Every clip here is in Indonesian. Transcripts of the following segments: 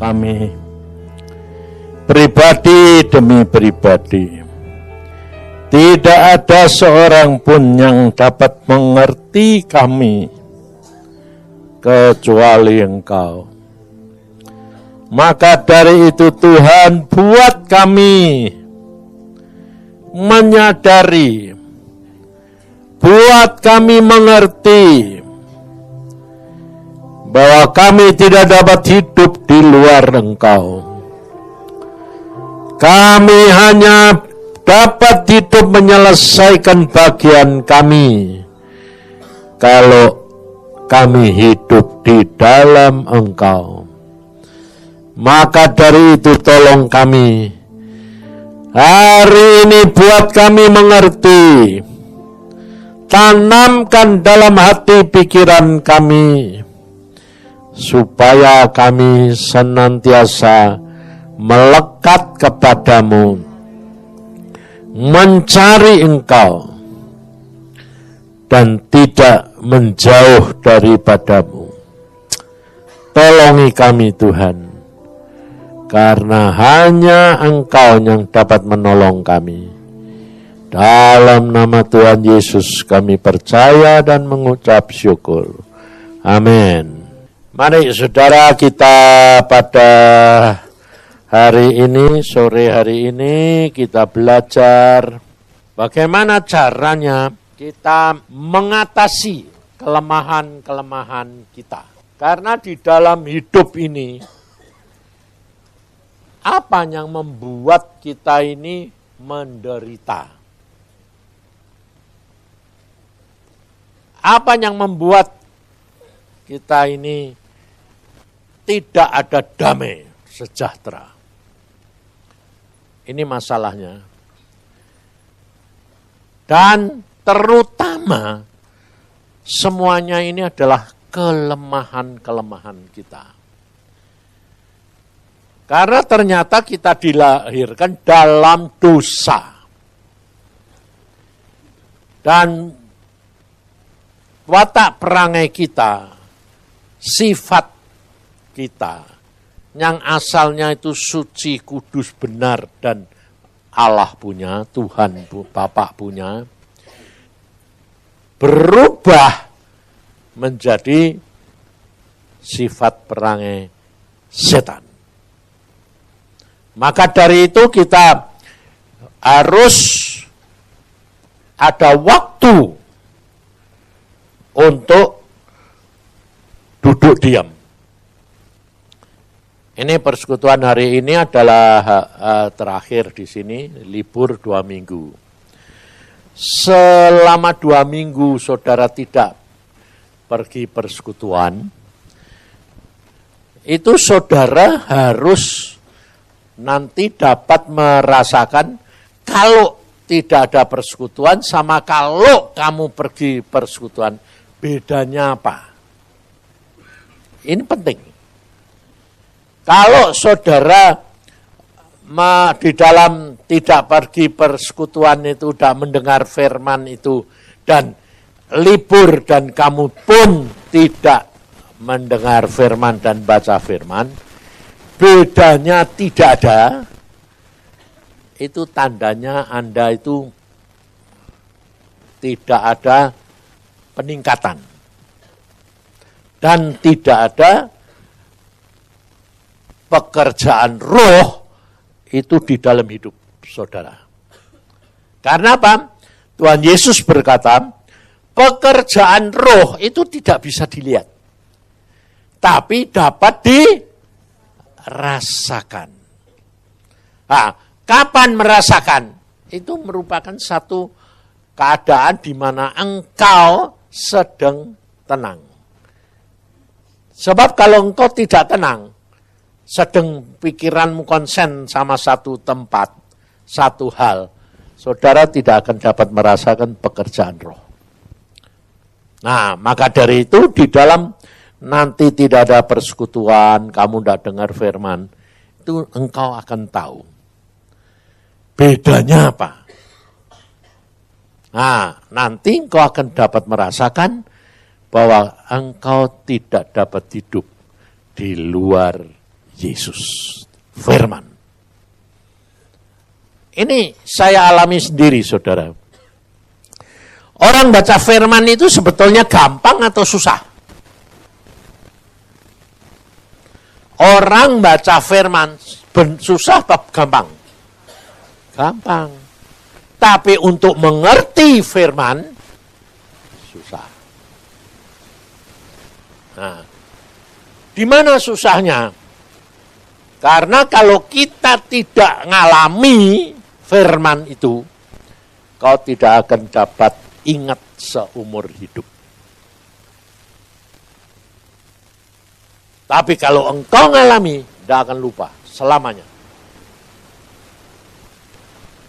kami, pribadi demi pribadi. Tidak ada seorang pun yang dapat mengerti kami kecuali Engkau. Maka dari itu Tuhan, buat kami menyadari, buat kami mengerti bahwa kami tidak dapat hidup di luar Engkau. Kami hanya dapat hidup menyelesaikan bagian kami kalau kami hidup di dalam Engkau. Maka dari itu tolong kami hari ini, buat kami mengerti, tanamkan dalam hati pikiran kami supaya kami senantiasa melekat kepadamu, mencari Engkau, dan tidak menjauh daripadamu. Tolongi kami Tuhan, karena hanya Engkau yang dapat menolong kami. Dalam nama Tuhan Yesus kami percaya dan mengucap syukur. Amin. Mari saudara, kita pada hari ini, sore hari ini kita belajar bagaimana caranya kita mengatasi kelemahan-kelemahan kita. Karena di dalam hidup ini, apa yang membuat kita ini menderita? Apa yang membuat kita ini tidak ada damai sejahtera? Ini masalahnya. Dan terutama semuanya ini adalah kelemahan-kelemahan kita. Karena ternyata kita dilahirkan dalam dosa. Dan watak perangai kita, sifat kita, yang asalnya itu suci, kudus, benar, dan Allah punya, Tuhan Bapa punya, berubah menjadi sifat perangai setan. Maka dari itu kita harus ada waktu untuk duduk diam. Ini persekutuan hari ini adalah terakhir di sini, libur 2 minggu. Selama 2 minggu saudara tidak pergi persekutuan, itu saudara harus nanti dapat merasakan kalau tidak ada persekutuan sama kalau kamu pergi persekutuan, bedanya apa? Ini penting. Kalau saudara di dalam tidak pergi persekutuan itu, sudah mendengar firman itu, dan libur dan kamu pun tidak mendengar firman dan baca firman, bedanya tidak ada, itu tandanya Anda itu tidak ada peningkatan. Dan tidak ada pekerjaan roh itu di dalam hidup saudara. Karena apa? Tuhan Yesus berkata, pekerjaan roh itu tidak bisa dilihat, tapi dapat dirasakan. Nah, kapan merasakan? Itu merupakan satu keadaan di mana engkau sedang tenang. Sebab kalau engkau tidak tenang, sedang pikiranmu konsen sama satu tempat, satu hal, saudara tidak akan dapat merasakan pekerjaan roh. Nah, maka dari itu di dalam nanti tidak ada persekutuan, kamu tidak dengar firman, itu engkau akan tahu. Bedanya apa? Nah, nanti engkau akan dapat merasakan bahwa engkau tidak dapat hidup di luar Yesus, firman. Ini saya alami sendiri, saudara. Orang baca firman itu sebetulnya gampang atau susah? Orang baca firman susah atau gampang? Gampang. Tapi untuk mengerti firman, susah. Nah, di mana susahnya? Karena kalau kita tidak ngalami firman itu, kau tidak akan dapat ingat seumur hidup. Tapi kalau engkau ngalami, tidak akan lupa selamanya.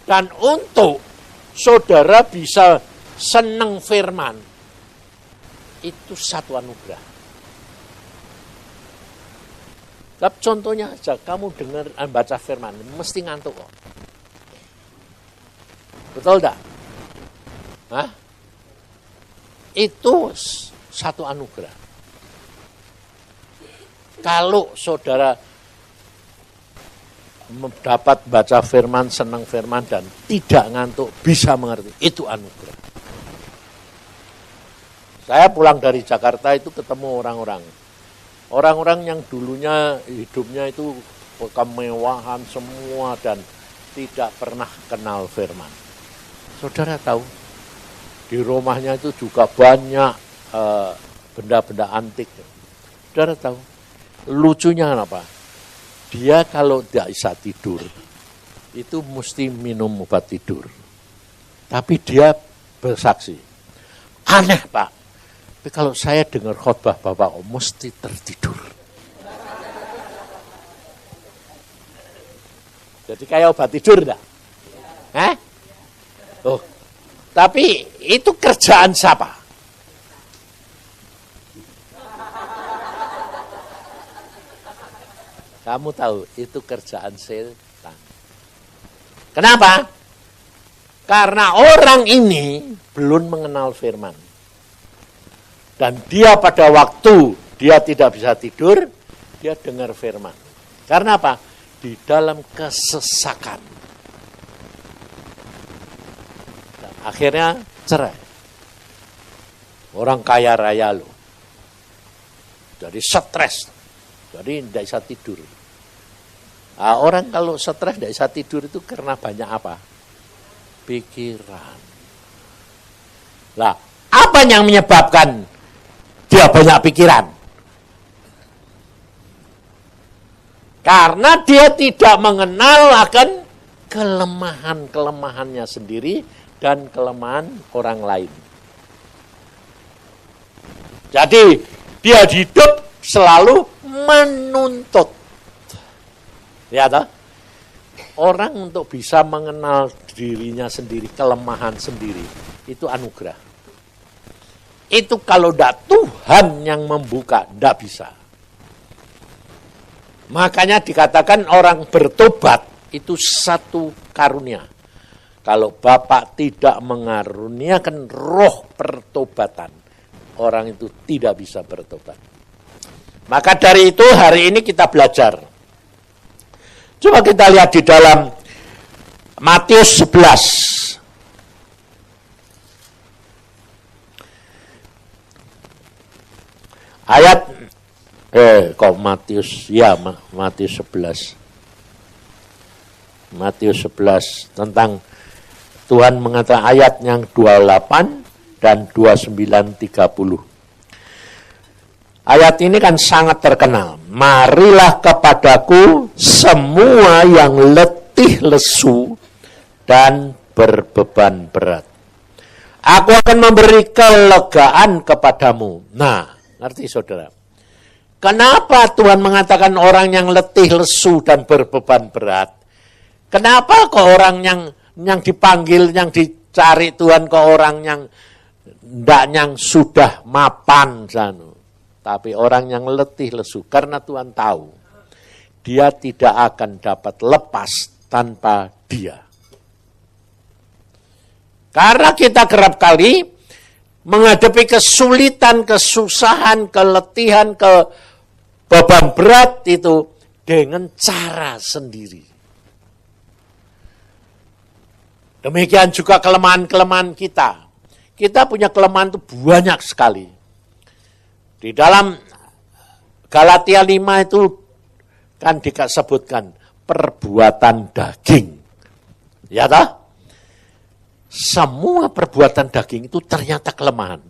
Dan untuk saudara bisa senang firman, itu satu anugerah. Tapi contohnya aja, kamu dengar baca firman, mesti ngantuk kok. Betul tak? Hah? Itu satu anugerah. Kalau saudara mendapat baca firman, senang firman, dan tidak ngantuk, bisa mengerti, itu anugerah. Saya pulang dari Jakarta itu ketemu orang-orang. Orang-orang yang dulunya hidupnya itu kemewahan semua dan tidak pernah kenal firman. Saudara tahu, di rumahnya itu juga banyak benda-benda antik. Saudara tahu, lucunya apa? Dia kalau tidak bisa tidur, itu mesti minum obat tidur. Tapi dia bersaksi, aneh Pak, tapi kalau saya dengar khotbah Bapak, mesti tertidur. Jadi kayak obat tidur enggak? Oh, tapi itu kerjaan siapa? Kamu tahu, itu kerjaan setan. Kenapa? Karena orang ini belum mengenal firman. Dan dia pada waktu dia tidak bisa tidur, dia dengar firman. Karena apa? Di dalam kesesakan. Dan akhirnya cerai. Orang kaya raya loh. Jadi stres. Jadi tidak bisa tidur. Nah, orang kalau stres tidak bisa tidur itu karena banyak apa? Pikiran. Lah, apa yang menyebabkan dia banyak pikiran? Karena dia tidak mengenal akan kelemahan-kelemahannya sendiri dan kelemahan orang lain. Jadi dia hidup selalu menuntut. Ya toh? Orang untuk bisa mengenal dirinya sendiri, kelemahan sendiri, itu anugerah. Itu kalau tidak Tuhan yang membuka, tidak bisa. Makanya dikatakan orang bertobat itu satu karunia. Kalau Bapak tidak mengaruniakan roh pertobatan, orang itu tidak bisa bertobat. Maka dari itu hari ini kita belajar. Coba kita lihat di dalam Matius 11. Ayat Matius 11. Matius 11 tentang Tuhan mengatakan ayat yang 28 dan 29 30. Ayat ini kan sangat terkenal. Marilah kepadaku semua yang letih lesu dan berbeban berat. Aku akan memberi kelegaan kepadamu. Nah, ngerti saudara? Kenapa Tuhan mengatakan orang yang letih lesu dan berbeban berat? Kenapa kok orang yang dipanggil, yang dicari Tuhan kok orang yang sudah mapan sana? Tapi orang yang letih lesu, karena Tuhan tahu, dia tidak akan dapat lepas tanpa dia. Karena kita kerap kali menghadapi kesulitan, kesusahan, keletihan, beban berat itu dengan cara sendiri. Demikian juga kelemahan-kelemahan kita. Kita punya kelemahan itu banyak sekali. Di dalam Galatia 5 itu kan disebutkan perbuatan daging. Ya toh? Semua perbuatan daging itu ternyata kelemahan.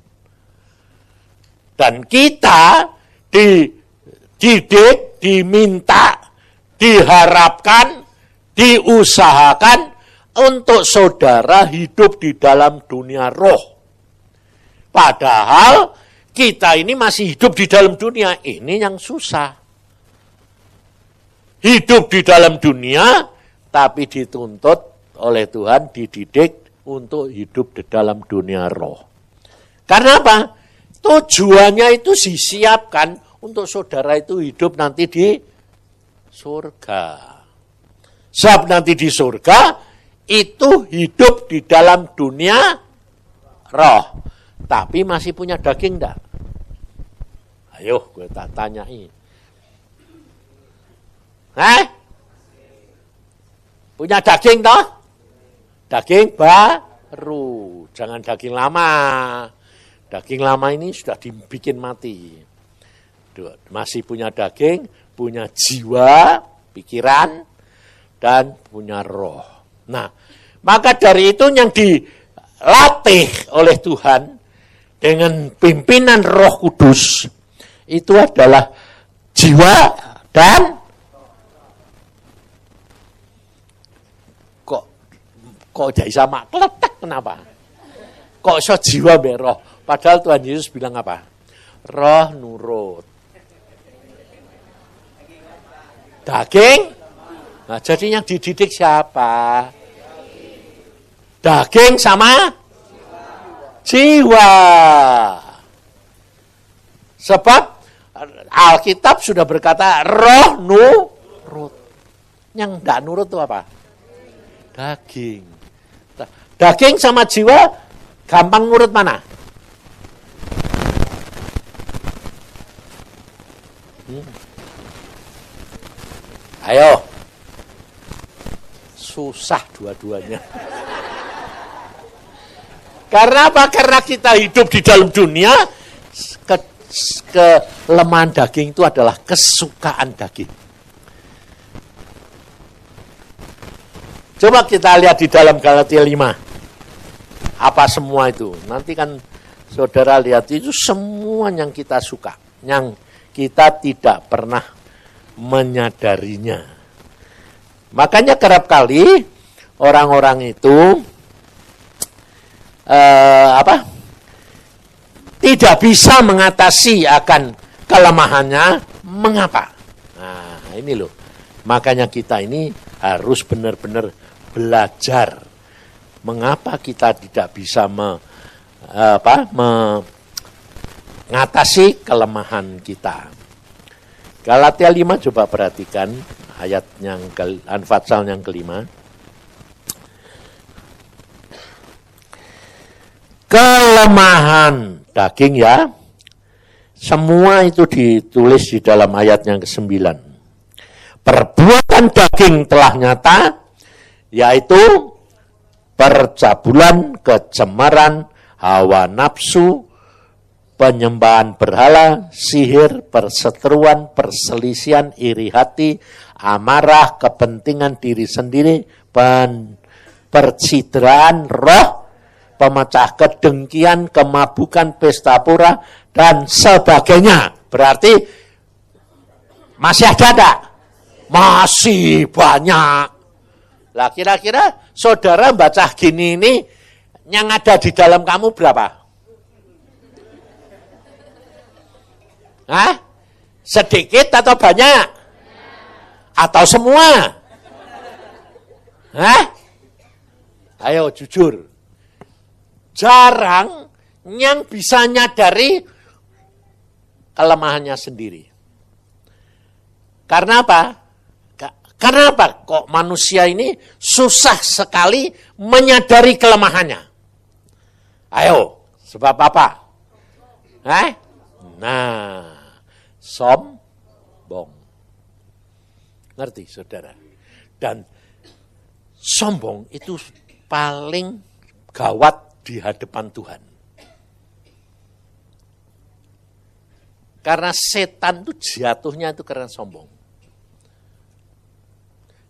Dan kita dididik, diminta, diharapkan, diusahakan untuk saudara hidup di dalam dunia roh. Padahal kita ini masih hidup di dalam dunia, ini yang susah. Hidup di dalam dunia, tapi dituntut oleh Tuhan, dididik untuk hidup di dalam dunia roh. Karena apa? Tujuannya itu disiapkan untuk saudara itu hidup nanti di surga. Sebab nanti di surga, itu hidup di dalam dunia roh. Tapi masih punya daging enggak? Ayo, gue tak tanyain. Punya daging toh? Daging baru. Jangan daging lama. Daging lama ini sudah dibikin mati. Masih punya daging, punya jiwa, pikiran, dan punya roh. Nah, maka dari itu yang dilatih oleh Tuhan dengan pimpinan Roh Kudus itu adalah jiwa dan kok jadi sama kletek kenapa? Kok so jiwa be roh? Padahal Tuhan Yesus bilang apa? Roh nurut. Daging? Nah, jadi yang dididik siapa? Daging sama jiwa. Sebab Alkitab sudah berkata roh nurut. Yang tidak nurut itu apa? Daging. Daging sama jiwa gampang nurut mana? Ayo. Susah dua-duanya. Karena apa? Karena kita hidup di dalam dunia, kelemahan daging itu adalah kesukaan daging. Coba kita lihat di dalam Galatia 5. Apa semua itu? Nanti kan saudara lihat itu semua yang kita suka. Yang kita tidak pernah menyadarinya. Makanya kerap kali orang-orang itu tidak bisa mengatasi akan kelemahannya. Mengapa? Nah, ini loh. Makanya kita ini harus benar-benar belajar. Mengapa kita tidak bisa mengatasi kelemahan kita. Galatia 5 coba perhatikan ayat yang Anfatsal yang kelima. Kelemahan daging ya, semua itu ditulis di dalam ayat yang ke-9. Perbuatan daging telah nyata, yaitu percabulan, kecemaran, hawa nafsu, penyembahan berhala, sihir, perseteruan, perselisihan, iri hati, amarah, kepentingan diri sendiri, percideraan roh, pemecah kedengkian, kemabukan, pesta pora, dan sebagainya. Berarti masih ada enggak? Masih banyak. Lah kira-kira saudara baca gini ini, yang ada di dalam kamu berapa? Hah? Sedikit atau banyak? Atau semua? Hah? Ayo jujur. Jarang yang bisa nyadari kelemahannya sendiri. Karena apa? Karena apa? Kok manusia ini susah sekali menyadari kelemahannya? Ayo, sebab apa? Nah, sombong. Ngerti, saudara? Dan sombong itu paling gawat di hadapan Tuhan. Karena setan itu jatuhnya itu karena sombong.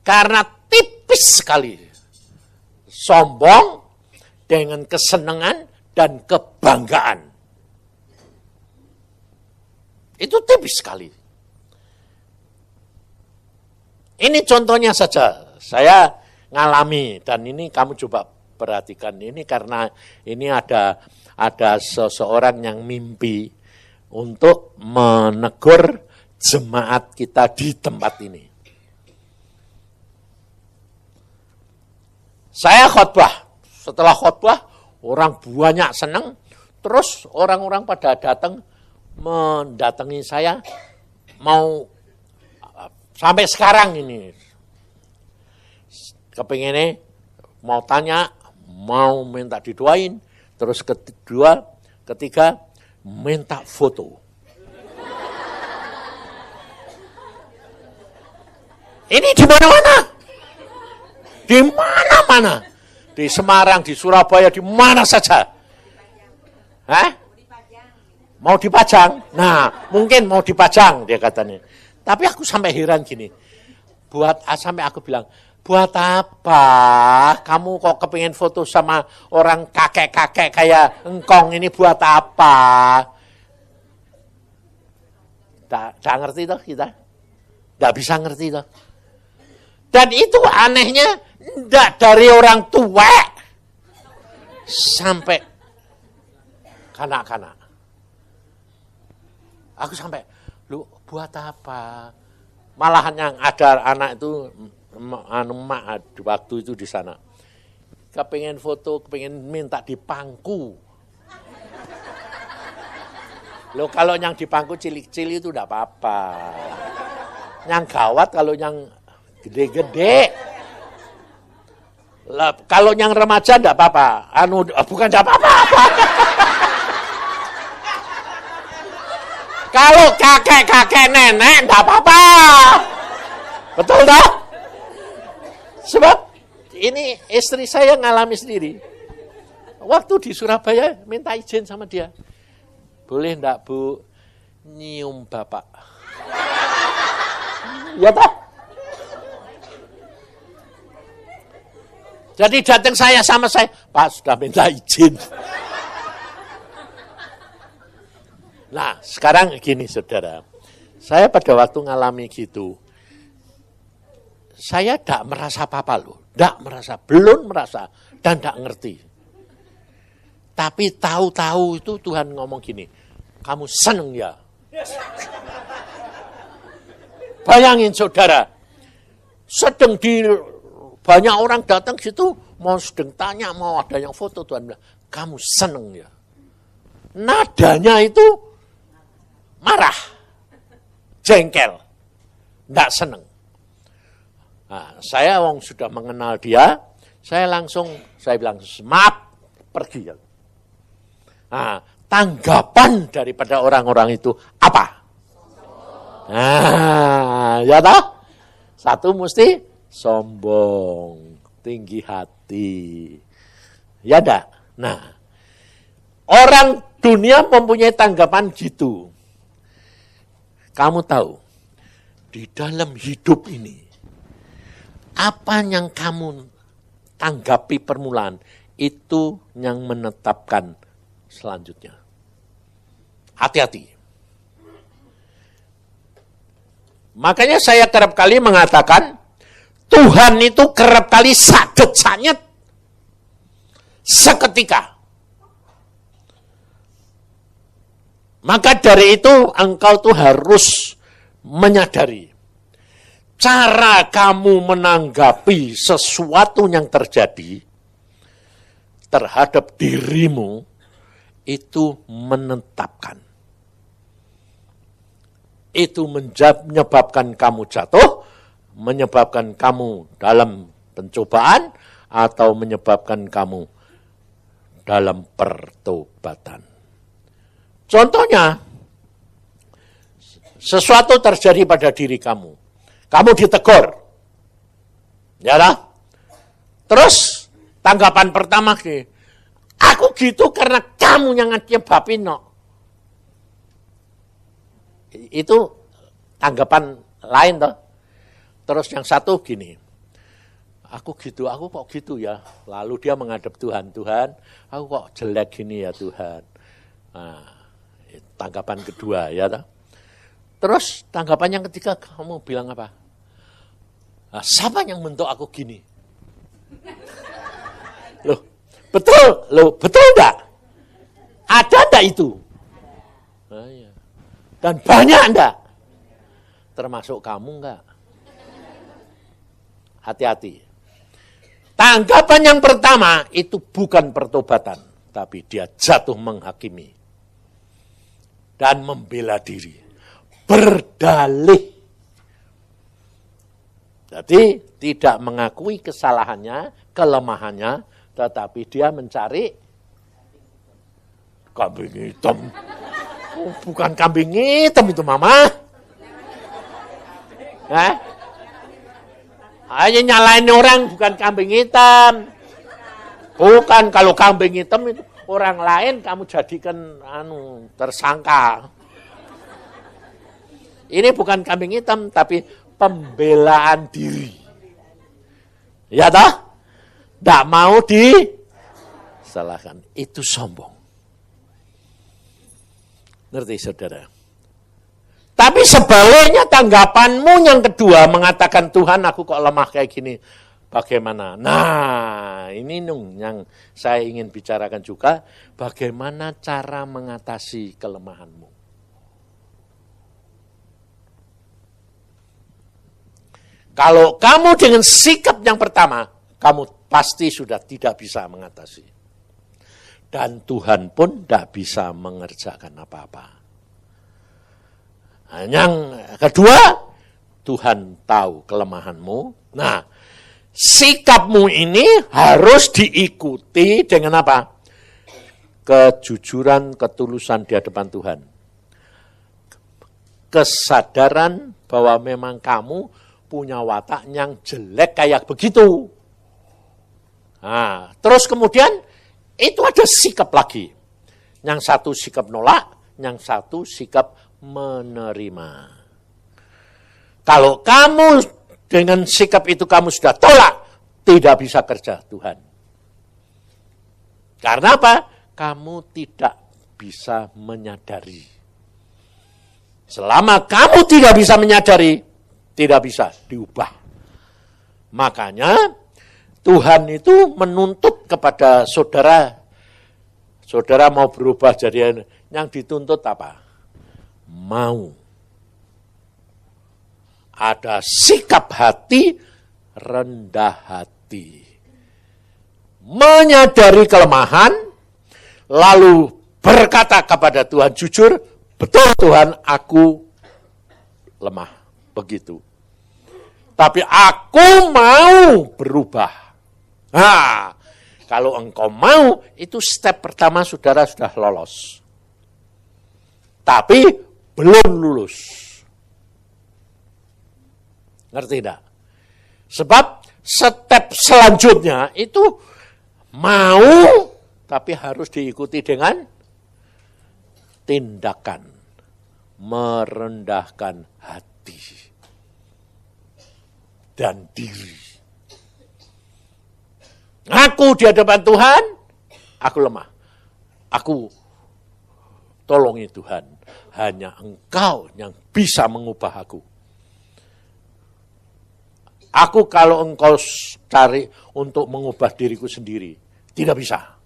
Karena tipis sekali. Sombong dengan kesenangan dan kebanggaan. Itu tipis sekali. Ini contohnya saja. Saya ngalami dan ini kamu coba perhatikan ini karena ini ada seseorang yang mimpi untuk menegur jemaat kita di tempat ini. Saya khotbah. Setelah khotbah, orang banyak senang. Terus orang-orang pada datang mendatangi saya. Mau sampai sekarang ini. Kepinginnya mau tanya, mau minta didoain. Terus ketiga, minta foto. Ini di mana-mana. Di mana-mana. Di Semarang, di Surabaya, di mana saja. Hah? Mau dipajang? Nah, mungkin mau dipajang, dia katanya. Tapi aku sampai heran gini. Sampai aku bilang, buat apa? Kamu kok kepingin foto sama orang kakek-kakek kayak engkong ini buat apa? Tidak ngerti toh kita? Tidak bisa ngerti toh? Dan itu anehnya, tidak dari orang tua sampai kanak-kanak. Aku sampai, lu buat apa? Malahan yang ada anak itu, mak waktu itu di sana. Kepengen foto, kepengen minta dipangku. Lo kalau yang dipangku cilik-cilik itu tidak apa-apa. Yang gawat kalau yang gede-gede. Kalau yang remaja enggak apa-apa. Bukan enggak apa-apa. Kalau kakek-kakek nenek enggak apa-apa. Betul toh? Sebab ini istri saya ngalami sendiri. Waktu di Surabaya minta izin sama dia. Boleh enggak Bu nyium bapak? Ya toh? Jadi datang saya sama saya, Pak sudah minta izin. Nah sekarang gini saudara, saya pada waktu ngalami gitu, saya tidak merasa apa-apa loh, belum merasa, dan tidak ngerti. Tapi tahu-tahu itu Tuhan ngomong gini, kamu seneng ya? Bayangin saudara, sedang banyak orang datang situ, mau sedang tanya, mau ada yang foto, Tuhan bilang, kamu seneng ya? Nadanya itu marah, jengkel, enggak seneng. Nah, saya sudah mengenal dia, saya bilang, maaf, pergi. Nah, tanggapan daripada orang-orang itu apa? Nah, ya toh? Satu mesti sombong, tinggi hati. Ya enggak? Nah, orang dunia mempunyai tanggapan gitu. Kamu tahu, di dalam hidup ini, apa yang kamu tanggapi permulaan, itu yang menetapkan selanjutnya. Hati-hati. Makanya saya kerap kali mengatakan, Tuhan itu kerap kali sadet-sanyet seketika. Maka dari itu engkau tuh harus menyadari cara kamu menanggapi sesuatu yang terjadi terhadap dirimu itu menetapkan. Itu menyebabkan kamu jatuh, menyebabkan kamu dalam pencobaan, atau menyebabkan kamu dalam pertobatan. Contohnya, sesuatu terjadi pada diri kamu. Kamu ditegur. Ya lah. Terus tanggapan pertama gini, aku gitu karena kamu yang nyebabin no. Itu tanggapan lain toh. Terus yang satu gini, aku kok gitu ya. Lalu dia menghadap Tuhan, Tuhan, aku kok jelek gini ya Tuhan. Nah, tanggapan kedua ya toh. Terus tanggapan yang ketiga, kamu bilang apa? Nah, siapa yang bentuk aku gini? Betul enggak? Ada enggak itu? Nah, iya. Dan banyak enggak? Termasuk kamu enggak? Hati-hati. Tanggapan yang pertama itu bukan pertobatan, tapi dia jatuh menghakimi dan membela diri, berdalih. Jadi tidak mengakui kesalahannya, kelemahannya, tetapi dia mencari kambing hitam. Oh, bukan kambing hitam itu, Mama. Hanya nyalain orang, bukan kambing hitam. Bukan, kalau kambing hitam itu orang lain kamu jadikan tersangka. Ini bukan kambing hitam, tapi pembelaan diri. Ya toh? Tidak mau disalahkan. Itu sombong. Ngerti saudara? Tapi sebaliknya tanggapanmu yang kedua mengatakan, Tuhan aku kok lemah kayak gini. Bagaimana? Nah, ini yang saya ingin bicarakan juga. Bagaimana cara mengatasi kelemahanmu. Kalau kamu dengan sikap yang pertama, kamu pasti sudah tidak bisa mengatasi. Dan Tuhan pun tidak bisa mengerjakan apa-apa. Nah, yang kedua, Tuhan tahu kelemahanmu. Nah, sikapmu ini harus diikuti dengan apa? Kejujuran, ketulusan di hadapan Tuhan. Kesadaran bahwa memang kamu punya watak yang jelek kayak begitu. Nah, terus kemudian itu ada sikap lagi. Yang satu sikap nolak, yang satu sikap menerima. Kalau kamu dengan sikap itu kamu sudah tolak, tidak bisa kerja Tuhan. Karena apa? Kamu tidak bisa menyadari. Selama kamu tidak bisa menyadari, tidak bisa diubah. Makanya Tuhan itu menuntut kepada saudara. Saudara mau berubah jadi yang dituntut apa? Mau. Ada sikap hati, rendah hati. Menyadari kelemahan, lalu berkata kepada Tuhan jujur, betul Tuhan aku lemah. Begitu. Tapi aku mau berubah. Nah, kalau engkau mau, itu step pertama saudara sudah lolos. Tapi belum lulus. Ngerti tidak? Sebab step selanjutnya itu mau, tapi harus diikuti dengan tindakan. Merendahkan hati dan diri. Aku di hadapan Tuhan, aku lemah. Aku tolongi Tuhan. Hanya Engkau yang bisa mengubah aku. Aku kalau Engkau cari untuk mengubah diriku sendiri, tidak bisa.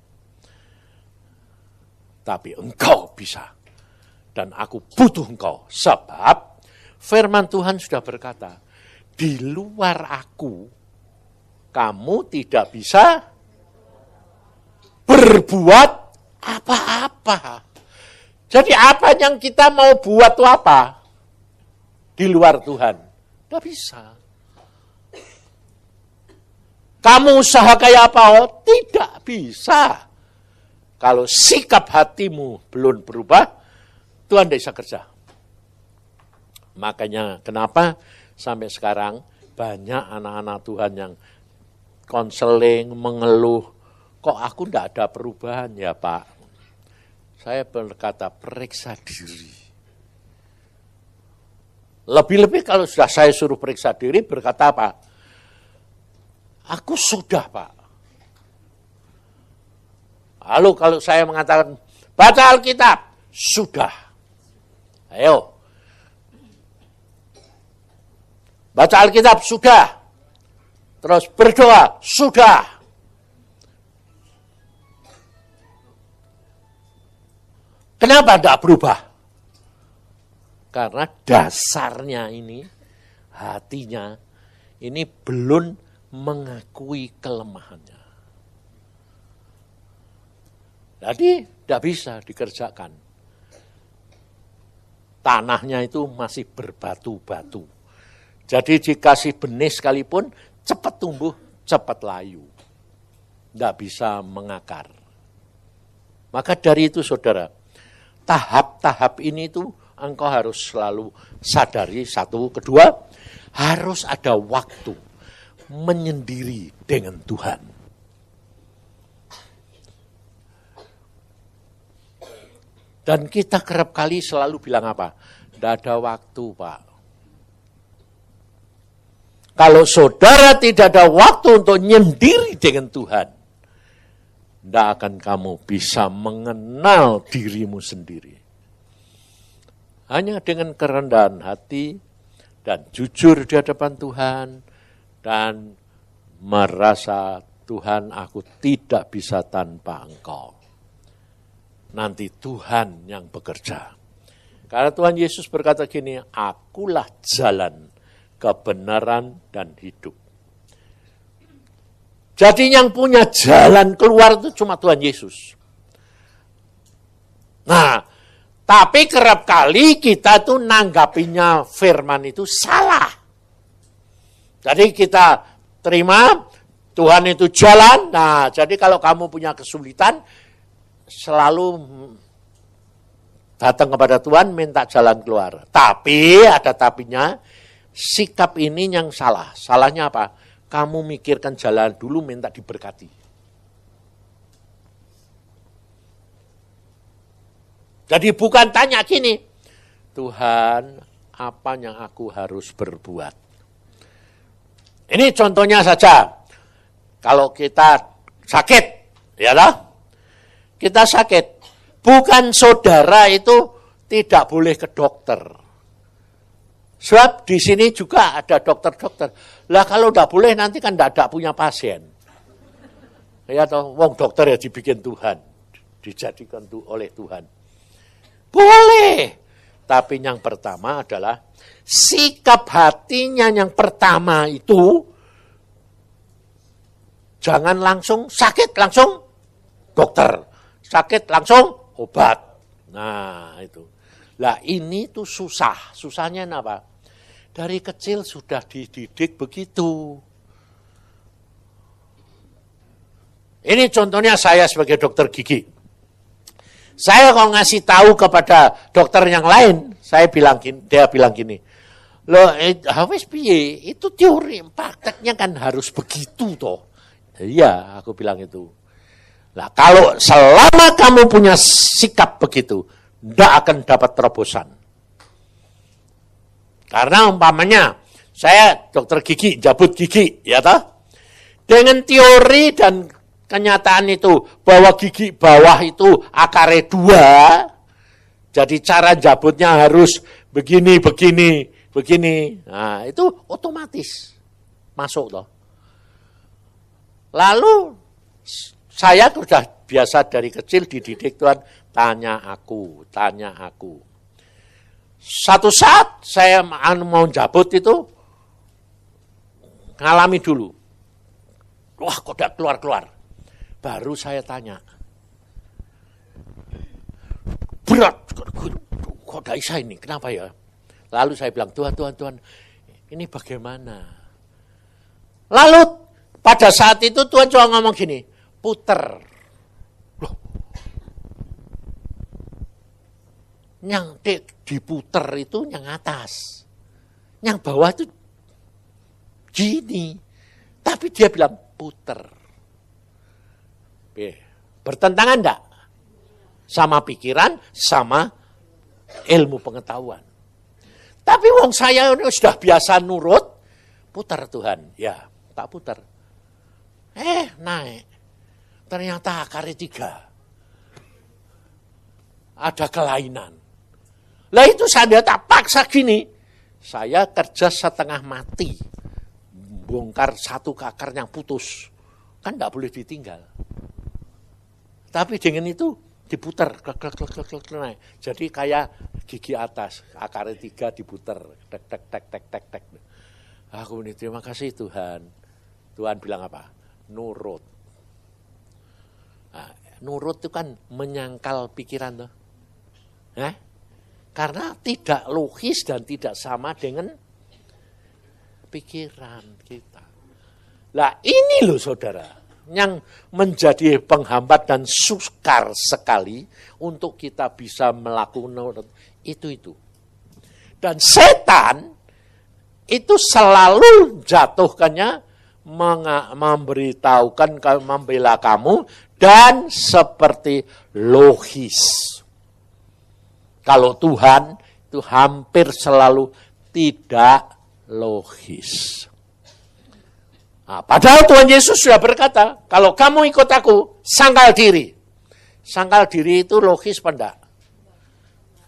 Tapi Engkau bisa. Dan aku butuh Engkau. Sebab firman Tuhan sudah berkata, di luar aku, kamu tidak bisa berbuat apa-apa. Jadi apa yang kita mau buat itu apa? Di luar Tuhan. Tidak bisa. Kamu usaha kayak apa? Oh, tidak bisa. Kalau sikap hatimu belum berubah, Tuhan tidak bisa kerja. Makanya kenapa sampai sekarang banyak anak-anak Tuhan yang konseling, mengeluh, kok aku tidak ada perubahan ya Pak. Saya berkata, periksa diri. Lebih-lebih kalau sudah saya suruh periksa diri, berkata apa? Aku sudah Pak. Lalu kalau saya mengatakan, baca Alkitab, sudah. Ayo. Baca Alkitab, sudah. Terus berdoa, sudah. Kenapa tidak berubah? Karena dasarnya ini, hatinya, ini belum mengakui kelemahannya. Jadi tidak bisa dikerjakan. Tanahnya itu masih berbatu-batu. Jadi dikasih benih sekalipun, cepat tumbuh, cepat layu. Tidak bisa mengakar. Maka dari itu saudara, tahap-tahap ini itu engkau harus selalu sadari. Satu, kedua, harus ada waktu menyendiri dengan Tuhan. Dan kita kerap kali selalu bilang apa? Tidak ada waktu, Pak. Kalau saudara tidak ada waktu untuk menyendiri dengan Tuhan, tidak akan kamu bisa mengenal dirimu sendiri. Hanya dengan kerendahan hati dan jujur di hadapan Tuhan dan merasa Tuhan aku tidak bisa tanpa Engkau. Nanti Tuhan yang bekerja. Karena Tuhan Yesus berkata gini, akulah jalan, kebenaran, dan hidup. Jadi yang punya jalan keluar itu cuma Tuhan Yesus. Nah, tapi kerap kali kita tuh nanggapinya firman itu salah. Jadi kita terima Tuhan itu jalan. Nah, jadi kalau kamu punya kesulitan, selalu datang kepada Tuhan minta jalan keluar. Tapi ada tapinya, sikap ini yang salah. Salahnya apa? Kamu mikirkan jalan dulu minta diberkati. Jadi bukan tanya gini, Tuhan apa yang aku harus berbuat? Ini contohnya saja, kalau kita sakit, ya lah, kita sakit, bukan saudara itu tidak boleh ke dokter. Sebab di sini juga ada dokter-dokter. Lah kalau tidak boleh nanti kan tidak punya pasien. Ya toh, wong dokter ya dibikin Tuhan, dijadikan oleh Tuhan. Boleh. Tapi yang pertama adalah sikap hatinya yang pertama itu jangan langsung sakit langsung dokter, sakit langsung obat. Nah itu. Lah ini tuh susah. Susahnya apa? Dari kecil sudah dididik begitu. Ini contohnya saya sebagai dokter gigi. Saya kalau ngasih tahu kepada dokter yang lain, dia bilang gini, loh, wis piye? Itu teori, prakteknya kan harus begitu toh. Iya, aku bilang itu. Nah, kalau selama kamu punya sikap begitu, tidak akan dapat terobosan. Karena umpamanya, saya dokter gigi, jabut gigi, ya toh? Dengan teori dan kenyataan itu, bahwa gigi bawah itu akarnya 2, jadi cara jabutnya harus begini. Nah, itu otomatis masuk toh. Lalu, saya sudah biasa dari kecil dididik Tuhan, tanya aku. Satu saat saya mau jabut itu, ngalami dulu. Wah, kok tidak keluar-keluar. Baru saya tanya. Berat, kok tidak bisa ini, kenapa ya? Lalu saya bilang, Tuhan, ini bagaimana? Lalu pada saat itu Tuhan cuma ngomong gini, puter. Loh. Yang diputer itu yang atas. Yang bawah itu gini. Tapi dia bilang puter. Bertentangan enggak? Sama pikiran, sama ilmu pengetahuan. Tapi wong saya sudah biasa nurut, putar Tuhan. Ya, tak putar. Naik. Ternyata akarnya 3. Ada kelainan. Lah itu saya tak paksa gini. Saya kerja setengah mati. Bongkar satu akar yang putus. Kan enggak boleh ditinggal. Tapi dengan itu diputar. Naik. Jadi kayak gigi atas. Akarnya 3 diputar. Tek. Aku ini terima kasih Tuhan. Tuhan bilang apa? Nurut. Nah, nurut itu kan menyangkal pikiran tuh. Karena tidak logis dan tidak sama dengan pikiran kita. Lah ini loh saudara, yang menjadi penghambat dan sukar sekali untuk kita bisa melakukan itu. Dan setan itu selalu jatuhkannya memberitahukan, membela kamu dan seperti logis. Kalau Tuhan itu hampir selalu tidak logis. Nah, padahal Tuhan Yesus sudah berkata, kalau kamu ikut aku, sangkal diri. Sangkal diri itu logis apa enggak?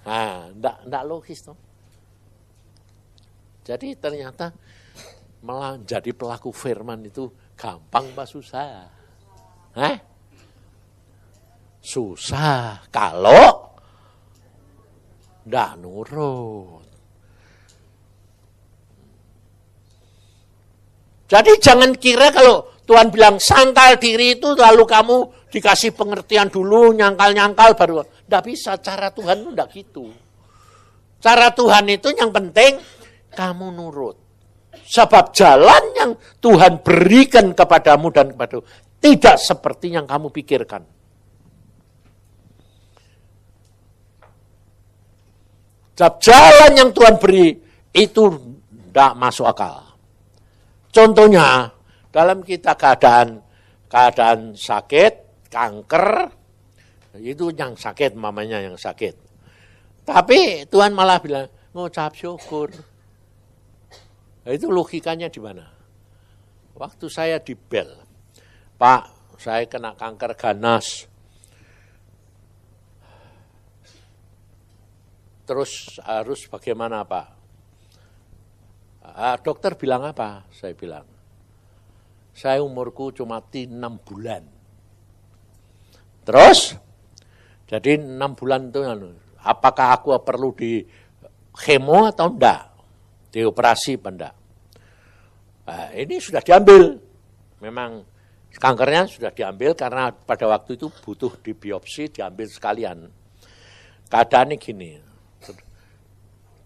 Nah, enggak logis toh. Jadi ternyata malah jadi pelaku firman itu gampang apa susah? Susah kalau nggak nurut. Jadi jangan kira kalau Tuhan bilang sangkal diri itu lalu kamu dikasih pengertian dulu, nyangkal-nyangkal baru. Nggak bisa, cara Tuhan itu nggak gitu. Cara Tuhan itu yang penting kamu nurut. Sebab jalan yang Tuhan berikan kepadamu dan kepadaku tidak seperti yang kamu pikirkan. Sebab jalan yang Tuhan beri itu tidak masuk akal. Contohnya, dalam kita keadaan sakit, kanker, itu yang sakit, mamanya yang sakit. Tapi Tuhan malah bilang, ngucap syukur. Nah, itu logikanya di mana? Waktu saya di bel, Pak, saya kena kanker ganas. Terus harus bagaimana Pak? Dokter bilang apa? Saya bilang, saya umurku cuma 6 bulan. Terus, jadi 6 bulan itu, apakah aku perlu di kemo atau enggak? Dioperasi apa enggak? Nah, ini sudah diambil. Memang kankernya sudah diambil karena pada waktu itu butuh dibiopsi, diambil sekalian. Keadaannya gini.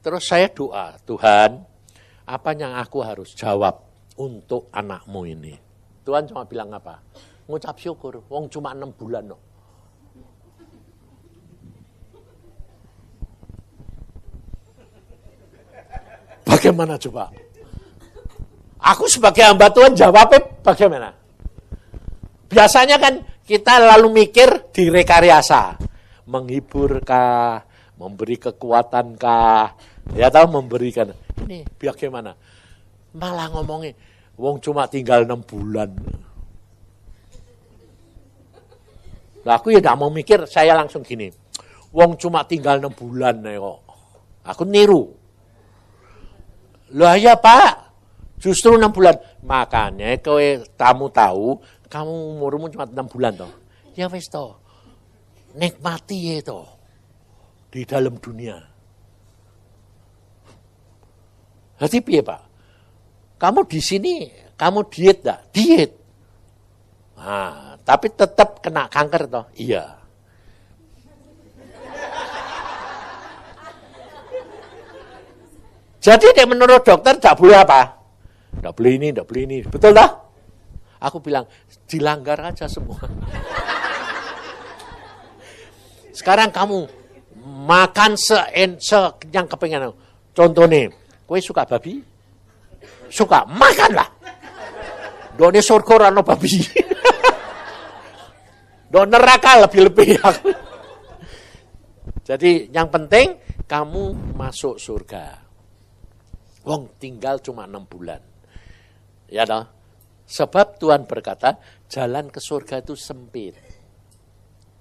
Terus saya doa, Tuhan, apa yang aku harus jawab untuk anakmu ini? Tuhan cuma bilang apa? Ngucap syukur, wong cuma 6 bulan. No. Bagaimana coba? Aku sebagai hamba Tuhan jawabnya bagaimana? Biasanya kan kita lalu mikir direkayasa. Menghiburkah, memberi kekuatankah, ya tahu memberikan. Ini bagaimana? Malah ngomongin, wong cuma tinggal 6 bulan. Nah, aku ya tidak mau mikir, saya langsung gini. Wong cuma tinggal 6 bulan kok. Aku niru. Lah ya Pak, justru 6 bulan. Makanya kamu tahu, kamu umurmu cuma 6 bulan toh. Ya wis toh. Nikmati ya toh. Di dalam dunia. Jadi piye Pak? Kamu di sini, kamu diet enggak? Diet. Nah, tapi tetap kena kanker toh? Iya. Jadi menurut dokter tidak boleh apa? Tidak boleh ini, tidak boleh ini. Betul tak? Aku bilang, dilanggar aja semua. Sekarang kamu makan yang kepengen. Contohnya, kowe suka babi? Suka, makanlah. Done surga ora ono babi. Do neraka lebih-lebih. Jadi yang penting kamu masuk surga. Wong tinggal cuma 6 bulan. Ya toh? Sebab Tuhan berkata, jalan ke surga itu sempit.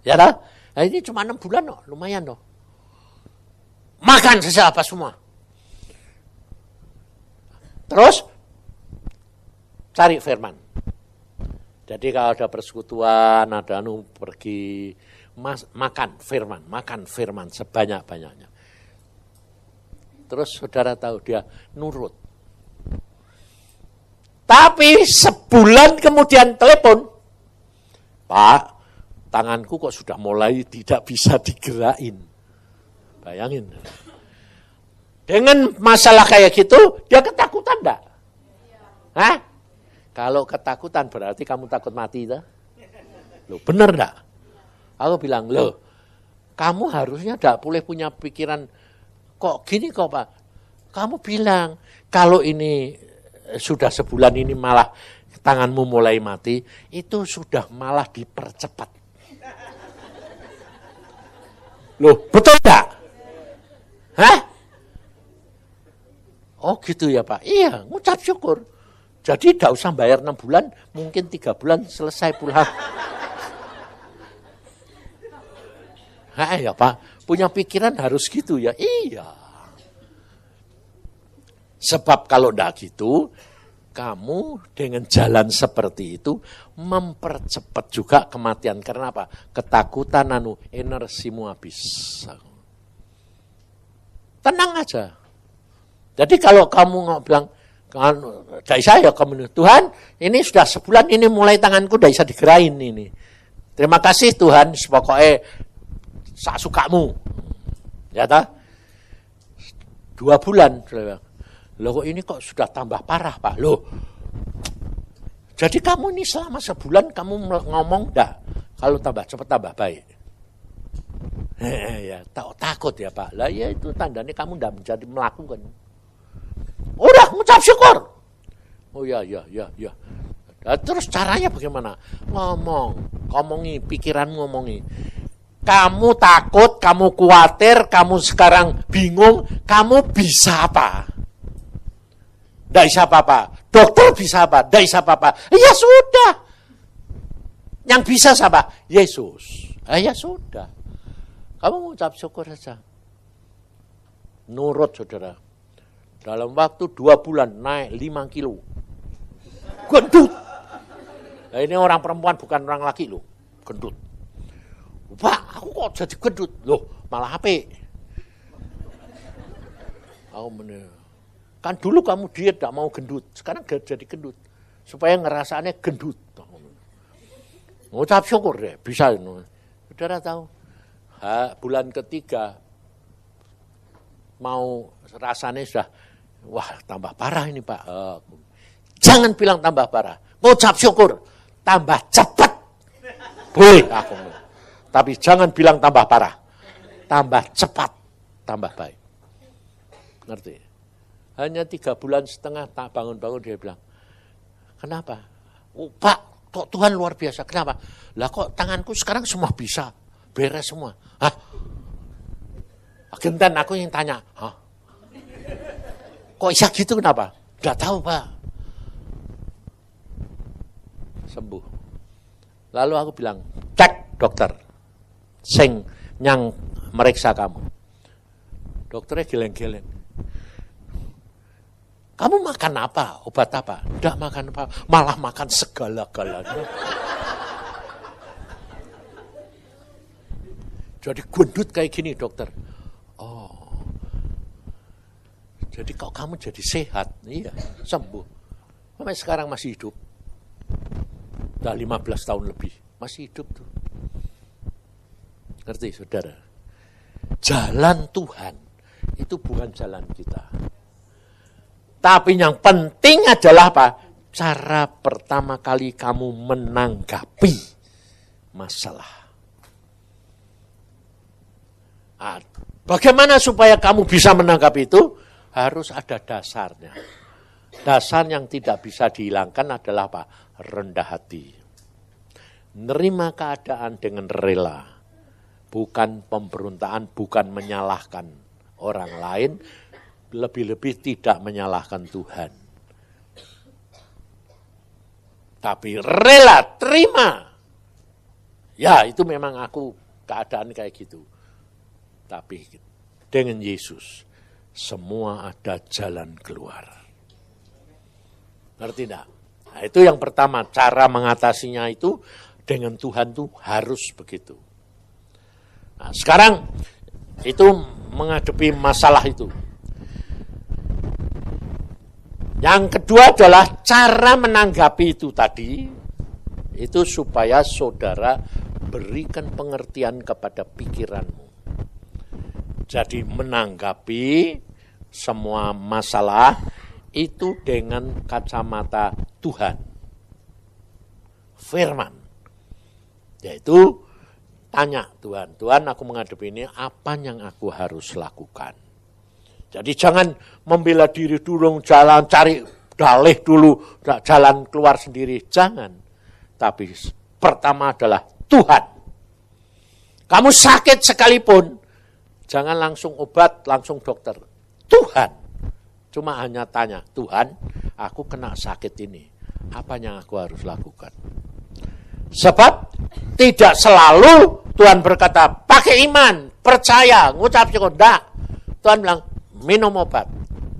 Ya toh? Nah ini cuma 6 bulan loh, lumayan loh. Makan saja apa semua. Terus cari firman. Jadi kalau ada persekutuan, ada pergi makan firman sebanyak-banyaknya. Terus saudara tahu dia nurut. Tapi sebulan kemudian telepon, Pak, tanganku kok sudah mulai tidak bisa digerakin. Bayangin. Dengan masalah kayak gitu, dia ketakutan enggak? Hah? Kalau ketakutan berarti kamu takut mati, tak? Loh, bener enggak? Aku bilang, loh, kamu harusnya enggak boleh punya pikiran, kok gini kok Pak? Kamu bilang, kalau ini sudah sebulan ini malah tanganmu mulai mati, itu sudah malah dipercepat. Loh, betul enggak? Hah? Oh gitu ya Pak? Iya, ngucap syukur. Jadi tidak usah bayar 6 bulan, mungkin 3 bulan selesai pulang. Nah, ya Pak, punya pikiran harus gitu ya? Iya. Sebab kalau tidak gitu, kamu dengan jalan seperti itu mempercepat juga kematian. Karena apa? Ketakutan energimu habis. Tenang aja. Jadi kalau kamu bilang, dari saya kamu, Tuhan ini sudah sebulan ini mulai tanganku udah bisa digerain ini. Terima kasih Tuhan, pokoknya sak sukamu. Ya tak? 2 bulan. Loh kok ini kok sudah tambah parah Pak. Loh. Jadi kamu ini selama sebulan kamu ngomong enggak? Kalau tambah cepat tambah baik. Ya, takut ya Pak. Lah ya itu tandanya kamu enggak menjadi melakukan. Udah ngucap syukur. Oh ya. Nah, terus caranya bagaimana? Ngomongi, pikiranmu ngomongi. Kamu takut, kamu khawatir, kamu sekarang bingung, kamu bisa apa? Tidak bisa apa-apa. Dokter bisa apa? Tidak bisa apa-apa. Ya sudah. Yang bisa siapa? Yesus. Ya sudah. Kamu mengucap syukur saja. Nurut saudara. Dalam waktu 2 bulan naik 5 kilo. Gendut. Nah, ini orang perempuan bukan orang laki loh. Gendut. Pak, aku kok jadi gendut? Loh, malah HP. Aku kan dulu kamu diet tidak mau gendut. Sekarang jadi gendut. Supaya ngerasaannya gendut. Ngucap syukur deh. Bisa. Saudara tahu. Bulan ketiga. Mau rasanya sudah. Wah, tambah parah ini Pak. Jangan bilang tambah parah. Ngucap syukur. Tambah cepat. Boleh aku. Tapi jangan bilang tambah parah. Tambah cepat. Tambah baik. Ngerti? Hanya 3 bulan setengah tak bangun-bangun dia bilang. Kenapa? Oh, Pak, kok Tuhan luar biasa. Kenapa? Lah kok tanganku sekarang semua bisa. Beres semua. Hah? Genten aku yang tanya. Hah? Kok bisa gitu kenapa? Enggak tahu Pak. Sembuh. Lalu aku bilang, cek dokter. Sing yang meriksa kamu. Dokternya geleng-geleng. Kamu makan apa? Obat apa? Enggak makan apa. Malah makan segala-galanya. Jadi gendut kayak gini dokter. Oh. Jadi kok kamu jadi sehat? Iya, sembuh. Sampai sekarang masih hidup. Udah 15 tahun lebih. Masih hidup tuh. Ngerti saudara? Jalan Tuhan itu bukan jalan kita. Tapi yang penting adalah apa? Cara pertama kali kamu menanggapi masalah. Bagaimana supaya kamu bisa menanggapi itu? Harus ada dasarnya. Dasar yang tidak bisa dihilangkan adalah apa? Rendah hati. Nerima keadaan dengan rela. Bukan pemberontakan, bukan menyalahkan orang lain, lebih-lebih tidak menyalahkan Tuhan. Tapi rela, terima. Ya, itu memang aku keadaan kayak gitu. Tapi dengan Yesus, semua ada jalan keluar. Ngerti enggak? Nah, itu yang pertama, cara mengatasinya itu dengan Tuhan tuh harus begitu. Nah, sekarang itu menghadapi masalah itu. Yang kedua adalah cara menanggapi itu tadi, itu supaya saudara berikan pengertian kepada pikiranmu. Jadi menanggapi semua masalah itu dengan kacamata Tuhan. Firman. Yaitu tanya Tuhan, Tuhan aku menghadapi ini, apa yang aku harus lakukan? Jadi jangan membela diri dulu, jalan cari dalih dulu, jalan keluar sendiri. Jangan. Tapi pertama adalah Tuhan. Kamu sakit sekalipun, jangan langsung obat, langsung dokter. Tuhan. Cuma hanya tanya, Tuhan, aku kena sakit ini. Apa yang aku harus lakukan? Sebab tidak selalu Tuhan berkata, pakai iman, percaya, ngucap syukur. Enggak. Tuhan bilang, minum obat.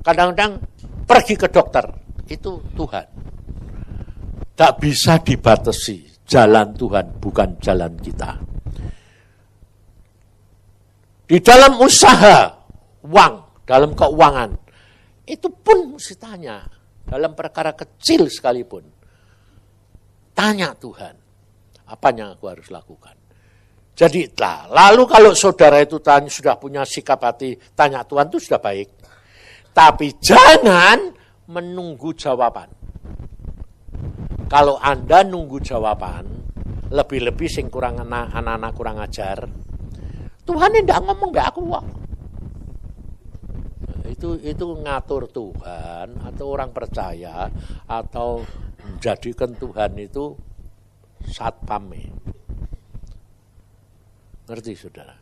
Kadang-kadang pergi ke dokter. Itu Tuhan. Tak bisa dibatasi. Jalan Tuhan, bukan jalan kita. Di dalam usaha, uang, dalam keuangan, itu pun mesti tanya. Dalam perkara kecil sekalipun. Tanya Tuhan, apa yang aku harus lakukan? Jadi, lalu kalau saudara itu tanya, sudah punya sikap hati, tanya Tuhan itu sudah baik. Tapi jangan menunggu jawaban. Kalau Anda nunggu jawaban, lebih-lebih sing kurang anak-anak kurang ajar, Tuhan tidak ngomong gak aku wah. Itu ngatur Tuhan atau orang percaya atau menjadikan Tuhan itu satpame. Ngerti saudara?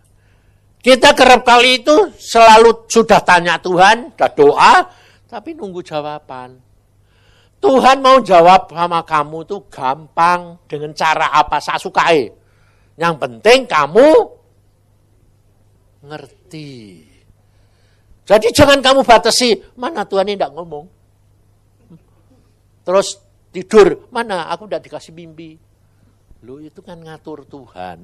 Kita kerap kali itu selalu sudah tanya Tuhan, sudah doa, tapi nunggu jawaban. Tuhan mau jawab sama kamu tuh gampang, dengan cara apa saya sukai. Yang penting kamu ngerti. Jadi jangan kamu batasi, mana Tuhan ini tidak ngomong. Terus tidur, mana aku udah dikasih mimpi. Loh itu kan ngatur Tuhan.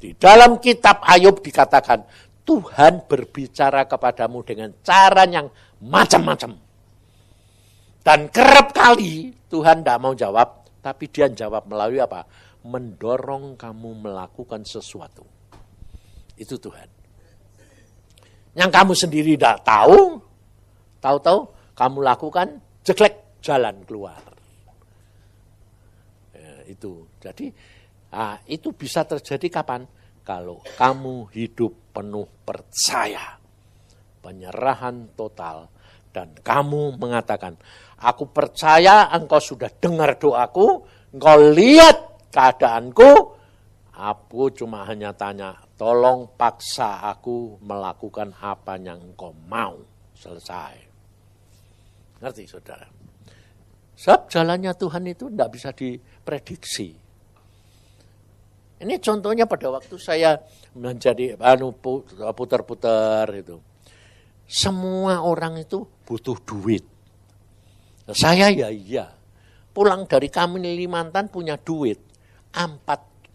Di dalam kitab Ayub dikatakan, Tuhan berbicara kepadamu dengan cara yang macam-macam. Dan kerap kali Tuhan tidak mau jawab, tapi dia jawab melalui apa? Mendorong kamu melakukan sesuatu. Itu Tuhan. Yang kamu sendiri tidak tahu, tahu-tahu kamu lakukan, jeklek jalan keluar. Ya, itu. Jadi, itu bisa terjadi kapan? Kalau kamu hidup penuh percaya, penyerahan total, dan kamu mengatakan, aku percaya engkau sudah dengar doaku, engkau lihat keadaanku, aku cuma hanya tanya, tolong paksa aku melakukan apa yang engkau mau. Selesai. Ngerti saudara? Sebab jalannya Tuhan itu tidak bisa diprediksi. Ini contohnya pada waktu saya menjadi putar-putar itu. Semua orang itu butuh duit. Saya ya iya. Pulang dari Kalimantan punya duit.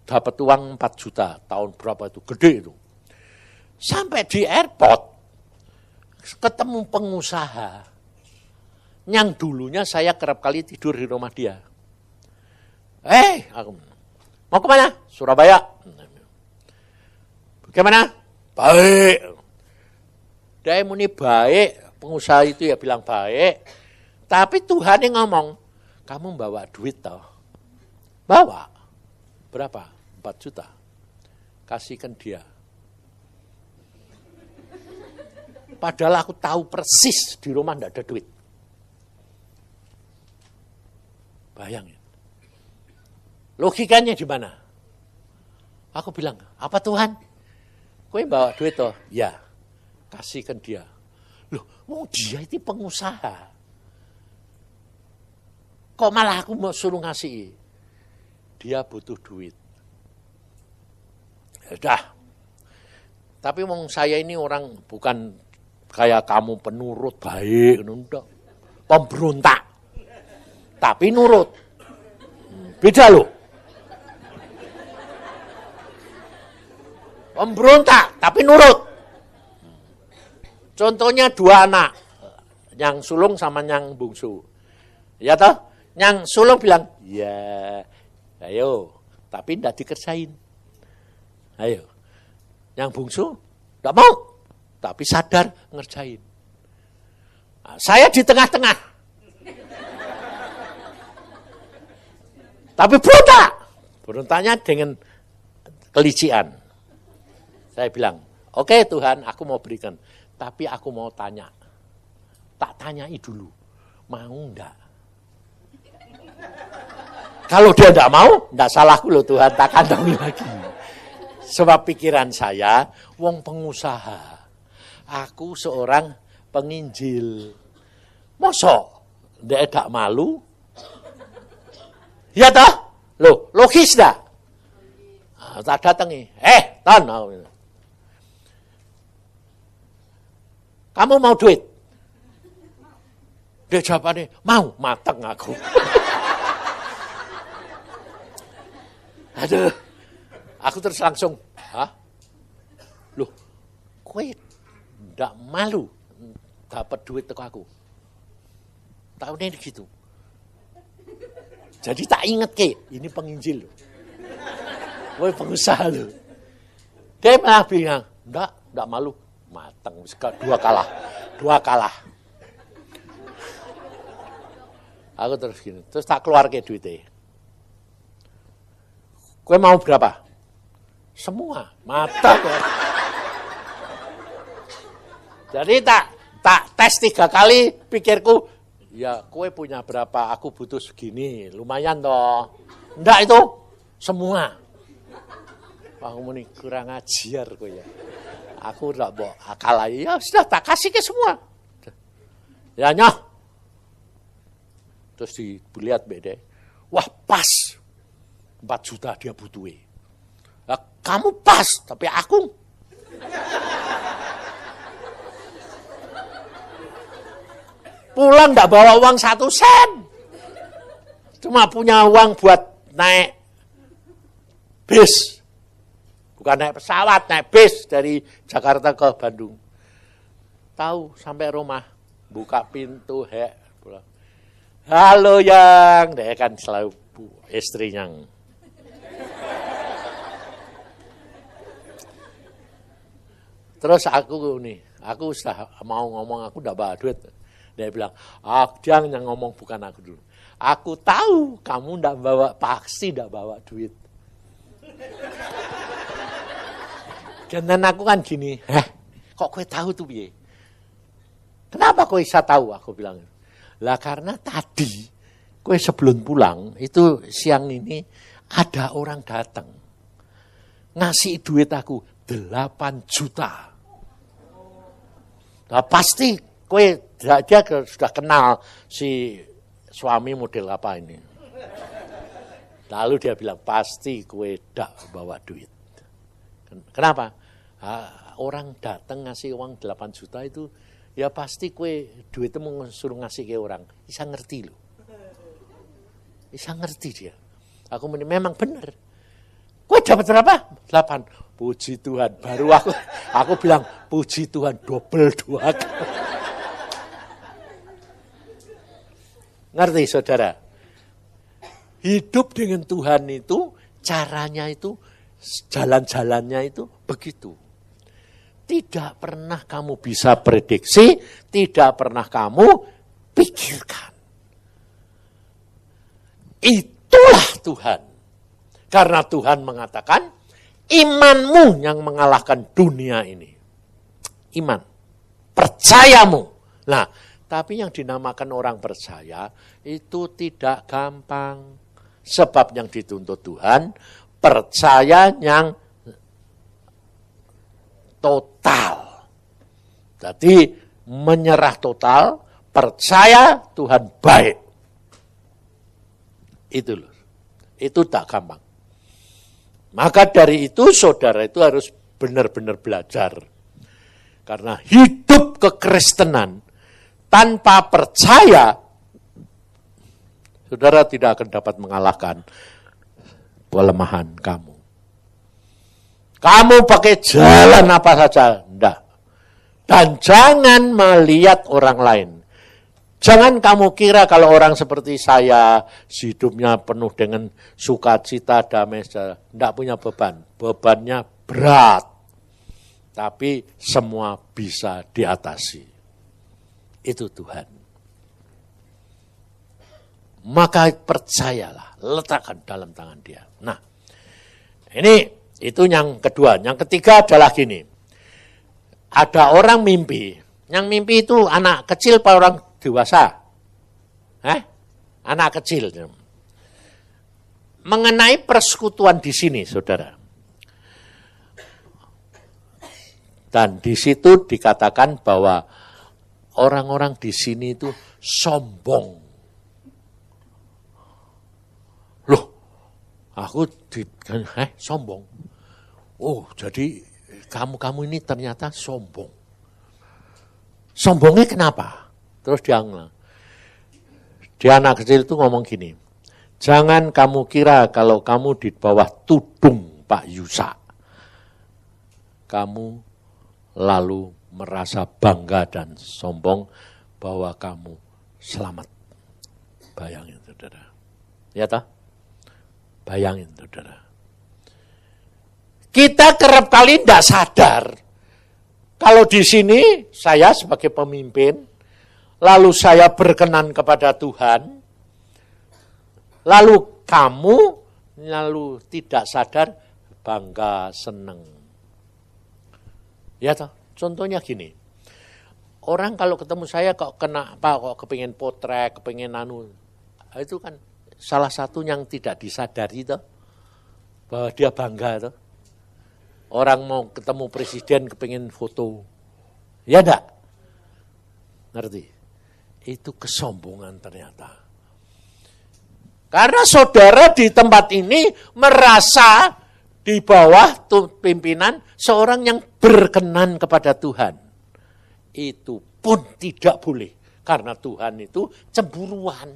Dapat uang 4 juta. Tahun berapa itu? Gede itu. Sampai di airport, ketemu pengusaha. Yang dulunya saya kerap kali tidur di rumah dia. Aku mau kemana? Surabaya. Bagaimana? Baik. Dia muni baik. Pengusaha itu ya bilang baik. Tapi Tuhan yang ngomong, kamu bawa duit toh? Bawa. Berapa? 4 juta. Kasihkan dia. Padahal aku tahu persis di rumah enggak ada duit. Bayangin. Logikanya di mana? Aku bilang, apa Tuhan? Kowe bawa duit toh? Ya, kasihkan dia. Loh, mau dia itu pengusaha. Kok malah aku mau suruh ngasih? Dia butuh duit. Ya udah. Tapi saya ini orang bukan kayak kamu penurut baik, enggak. Pemberontak. Tapi nurut. Beda loh. Pemberontak, tapi nurut. Contohnya 2 anak. Yang sulung sama yang bungsu. Ya toh? Yang sulung bilang, ya, ayo. Tapi tidak dikerjain. Ayo. Yang bungsu, tidak mau. Tapi sadar ngerjain. Nah, saya di tengah-tengah. Tapi berontak. Berontaknya dengan kelician. Saya bilang, oke Tuhan, aku mau berikan. Tapi aku mau tanya. Tak tanyai dulu. Mau enggak? Kalau dia enggak mau, enggak salahku loh Tuhan, tak kantongi lagi. Sebab pikiran saya, wong pengusaha. Aku seorang penginjil. Mosok, enggak malu? Ya toh? Loh, logis dah. Nah, tak datangi. Ton. Kamu mau duit? Dia jawabannya, mau, mateng aku. Aduh, aku terus langsung, loh, kowe ndak malu dapat duit teko aku? Tahunnya gitu. Jadi tak inget ini penginjil loh. Kowe pengusaha loh. Dia malah bilang, ndak malu. Mateng, 2 kalah. Aku terus gini, terus tak keluar ke duitnya. Kowe mau berapa? Semua, mata kok. Jadi tak tes 3 kali, pikirku, ya kowe punya berapa, aku butuh segini, lumayan toh. Enggak itu, semua. Aku muni kurang ajar kowe ya. Aku enggak mau akal aja. Ya sudah, tak kasih ke semua. Ya nyoh. Terus dilihat beda. Wah pas. 4 juta dia butuhin. Nah, kamu pas, tapi aku. Pulang enggak bawa uang 1 sen. Cuma punya uang buat naik bis. Bukan naik pesawat, naik bis dari Jakarta ke Bandung. Tahu sampai rumah, buka pintu, pulang. Halo Yang, dia kan selalu istrinya. Terus aku sudah mau ngomong, aku udah bawa duit. Dia bilang, Jang yang ngomong bukan aku dulu. Aku tahu kamu pasti enggak bawa duit. Dan aku kan gini, kok kowe tahu tuh piye? Kenapa kowe bisa tahu? Aku bilang, lah karena tadi kowe sebelum pulang itu siang ini ada orang datang ngasih duit aku 8 juta. Nah pasti kowe dia sudah kenal si suami model apa ini. Lalu dia bilang pasti kowe ndak bawa duit. Kenapa? Orang datang ngasih uang 8 juta itu, ya pasti kue duitnya mau suruh ngasih ke orang. Bisa ngerti loh. Bisa ngerti dia. Aku memang benar. Kue dapat berapa? 8. Puji Tuhan. Baru aku bilang, puji Tuhan double 2 kali. Ngerti saudara? Hidup dengan Tuhan itu, caranya itu, jalan-jalannya itu begitu. Tidak pernah kamu bisa prediksi, tidak pernah kamu pikirkan. Itulah Tuhan. Karena Tuhan mengatakan, imanmu yang mengalahkan dunia ini. Iman. percayamu. Nah, tapi yang dinamakan orang percaya itu tidak gampang. Sebab yang dituntut Tuhan, percaya yang total. Jadi menyerah total, percaya Tuhan baik. Itu loh. Itu tak gampang. Maka dari itu saudara itu harus benar-benar belajar. Karena hidup kekristenan tanpa percaya, saudara tidak akan dapat mengalahkan kelemahan kamu. Kamu pakai jalan apa saja, enggak. Dan jangan melihat orang lain. Jangan kamu kira kalau orang seperti saya, hidupnya penuh dengan sukacita, damai, enggak punya beban. Bebannya berat. Tapi semua bisa diatasi. Itu Tuhan. Maka percayalah, letakkan dalam tangan Dia. Nah, ini itu yang kedua. Yang ketiga adalah gini. Ada orang mimpi. Yang mimpi itu anak kecil apa orang dewasa? Anak kecil. Mengenai persekutuan di sini, saudara. Dan di situ dikatakan bahwa orang-orang di sini itu sombong. Loh, aku sombong. Oh, jadi kamu ini ternyata sombong. Sombongnya kenapa? Terus dia anak kecil itu ngomong gini, jangan kamu kira kalau kamu di bawah tudung Pak Yusa, kamu lalu merasa bangga dan sombong bahwa kamu selamat. Bayangin saudara. Ya toh? Bayangin saudara. Kita kerap kali tidak sadar kalau di sini saya sebagai pemimpin, lalu saya berkenan kepada Tuhan, lalu kamu lalu tidak sadar bangga, senang. Ya toh, contohnya gini. Orang kalau ketemu saya kok kena apa, kok kepingin potrek, kepingin itu kan salah satu yang tidak disadari toh, bahwa dia bangga toh. Orang mau ketemu presiden kepingin foto. Ya enggak? Ngerti? Itu kesombongan ternyata. Karena saudara di tempat ini merasa di bawah pimpinan seorang yang berkenan kepada Tuhan. Itu pun tidak boleh. Karena Tuhan itu cemburuan.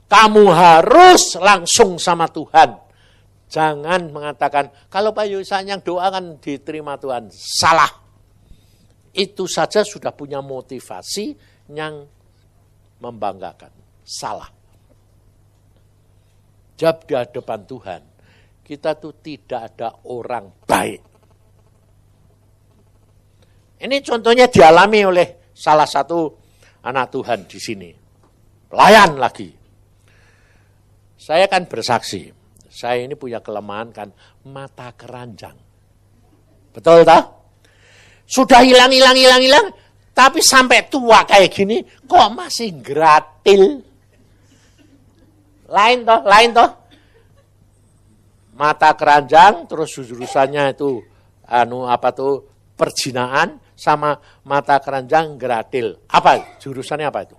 Kamu harus langsung sama Tuhan. Jangan mengatakan, kalau Pak Yusa yang doakan diterima Tuhan. Salah. Itu saja sudah punya motivasi yang membanggakan. Salah. Jawab di hadapan Tuhan. Kita tuh tidak ada orang baik. Ini contohnya dialami oleh salah satu anak Tuhan di sini. Pelayan lagi. Saya kan bersaksi. Saya ini punya kelemahan kan mata keranjang. Betul tak? Sudah hilang. Tapi sampai tua kayak gini kok masih gratil. Lain toh. Mata keranjang terus jurusannya itu perjinaan sama mata keranjang gratil. Apa jurusannya apa itu?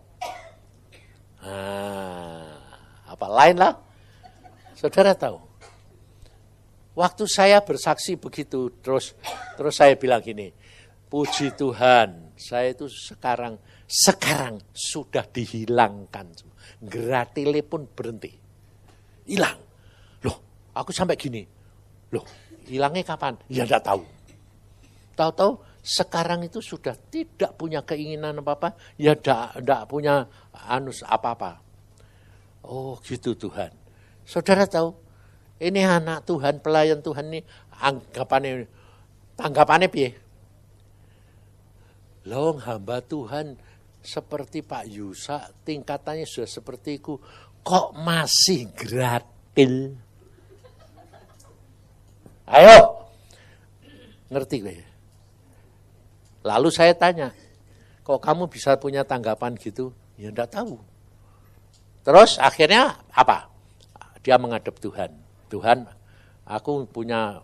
Apa lain lah? Saudara tahu, waktu saya bersaksi begitu, terus saya bilang gini, puji Tuhan, saya itu sekarang sudah dihilangkan. Gratile pun berhenti. Hilang. Loh, aku sampai gini. Loh, hilangnya kapan? Ya enggak tahu. Tahu-tahu sekarang itu sudah tidak punya keinginan apa-apa, ya enggak punya apa-apa. Oh, gitu Tuhan. Saudara tahu, ini anak Tuhan, pelayan Tuhan ini tanggapannya piye? Loh, hamba Tuhan seperti Pak Yusa, tingkatannya sudah seperti itu, kok masih gratil? Ayo, ngerti gue? Lalu saya tanya, kok kamu bisa punya tanggapan gitu? Ya enggak tahu. Terus akhirnya apa? Dia menghadap Tuhan. Tuhan, aku punya